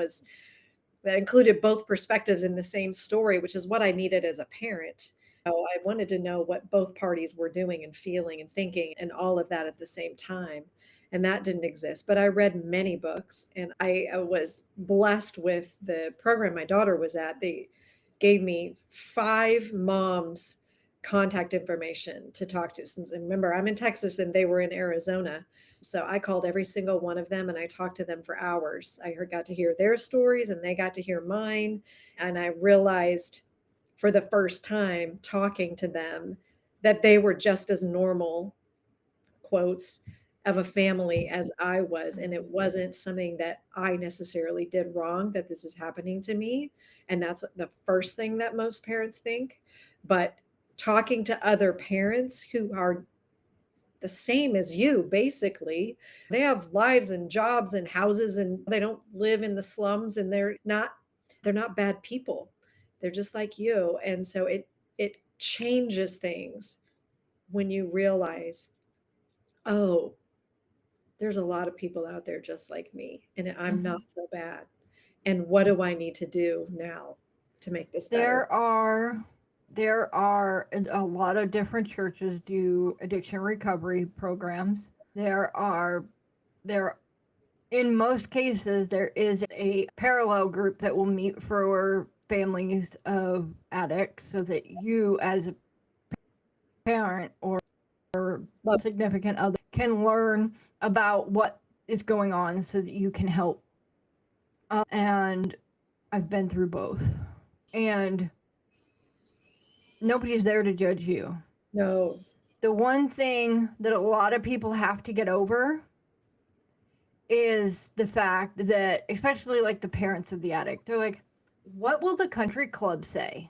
included both perspectives in the same story, which is what I needed as a parent. So I wanted to know what both parties were doing and feeling and thinking and all of that at the same time. And that didn't exist. But I read many books, and I was blessed with the program my daughter was at. They gave me 5 moms' contact information to talk to. Since, and remember, I'm in Texas and they were in Arizona. So I called every single one of them and I talked to them for hours. I got to hear their stories and they got to hear mine. And I realized for the first time talking to them that they were just as normal, quotes, of a family as I was. And it wasn't something that I necessarily did wrong, that this is happening to me. And that's the first thing that most parents think. But talking to other parents who are the same as you, basically, they have lives and jobs and houses, and they don't live in the slums, and they're not bad people. They're just like you. And so it changes things when you realize, oh, there's a lot of people out there just like me, and I'm not so bad. And what do I need to do now to make this better? There are a lot of different churches do addiction recovery programs. There in most cases there is a parallel group that will meet for families of addicts, so that you as a parent or significant other can learn about what is going on so that you can help. And I've been through both, and nobody's there to judge you. No. The one thing that a lot of people have to get over is the fact that, especially like the parents of the addict, they're like, what will the country club say?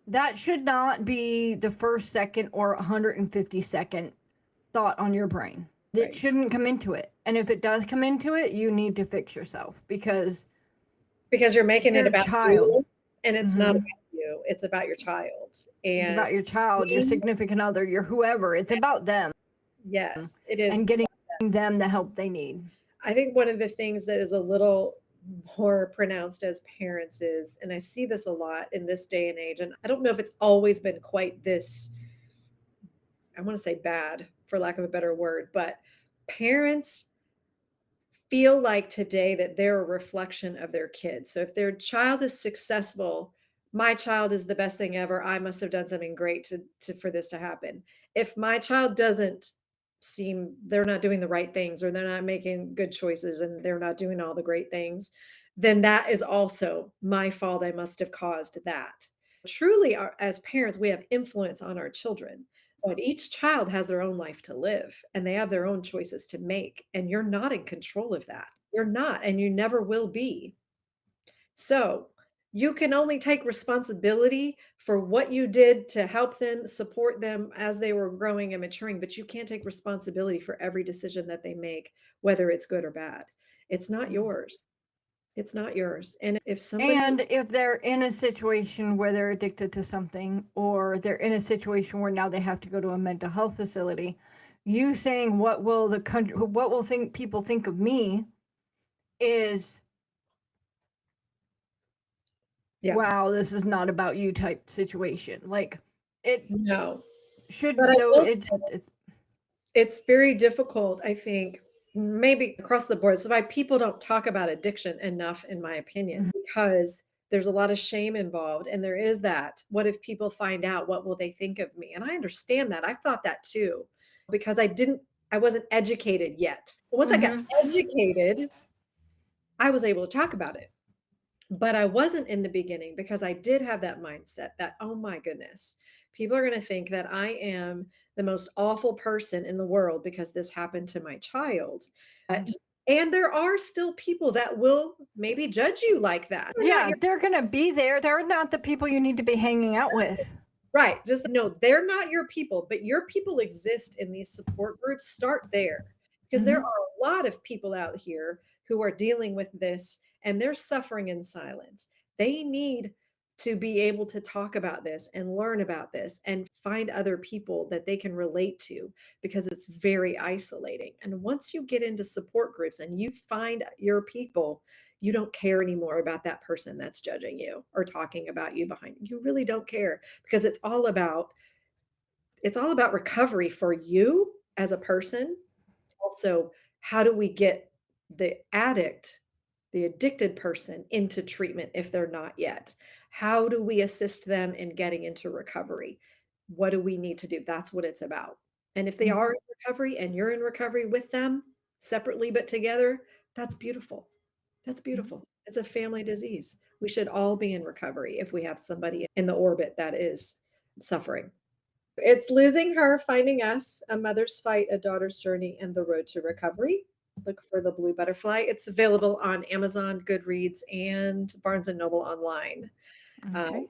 That should not be the first, second, or 152nd thought on your brain. It Right. shouldn't come into it. And if it does come into it, you need to fix yourself, because Because you're making it your about child. you, and it's not Mhm. about you. It's about your child. It's And about your child, your significant other, your whoever. It's about them yes, it is. and getting them the help they need. I think one of the things that is a little more pronounced as parents is, and I see this a lot in this day and age, and I don't know if it's always been quite this, I want to say bad, for lack of a better word, but parents feel like today that they're a reflection of their kids. So if their child is successful, my child is the best thing ever. I must have done something great to for this to happen. If my child doesn't seem, they're not doing the right things, or they're not making good choices, and they're not doing all the great things, then that is also my fault. I must have caused that. Truly, as parents, we have influence on our children. But each child has their own life to live, and they have their own choices to make, and you're not in control of that. You're not, and you never will be. So, you can only take responsibility for what you did to help them, support them as they were growing and maturing, but you can't take responsibility for every decision that they make, whether it's good or bad. It's not yours. It's not yours. And if somebody And if they're in a situation where they're addicted to something, or they're in a situation where now they have to go to a mental health facility, you saying what will the country, what will think people think of me, is Yeah. wow, this is not about you type situation. Like, it No. should, But I though, will say it's very difficult, I think, maybe across the board. So why people don't talk about addiction enough, in my opinion, because there's a lot of shame involved. And there is that. What if people find out? What will they think of me? And I understand that. I've thought that too, because I wasn't educated yet. So once I got educated, I was able to talk about it. But I wasn't in the beginning, because I did have that mindset that, oh my goodness, people are going to think that I am the most awful person in the world because this happened to my child. And there are still people that will maybe judge you like that. yeah, they're gonna be there. They're not the people you need to be hanging out with. Right. Just no, they're not your people, but your people exist in these support groups. Start there, because there are a lot of people out here who are dealing with this, and they're suffering in silence. They need to be able to talk about this and learn about this and find other people that they can relate to, because it's very isolating. And once you get into support groups and you find your people, you don't care anymore about that person that's judging you or talking about you behind you. You really don't care, because it's all about recovery for you as a person. Also, how do we get the addict, the addicted person, into treatment if they're not yet? How do we assist them in getting into recovery? What do we need to do? That's what it's about. And if they are in recovery and you're in recovery with them, separately but together, that's beautiful. That's beautiful. It's a family disease. We should all be in recovery if we have somebody in the orbit that is suffering. It's Losing Her, Finding Us, A Mother's Fight, A Daughter's Journey, and the Road to Recovery. Look for The Blue Butterfly. It's available on Amazon, Goodreads, and Barnes & Noble online. Okay.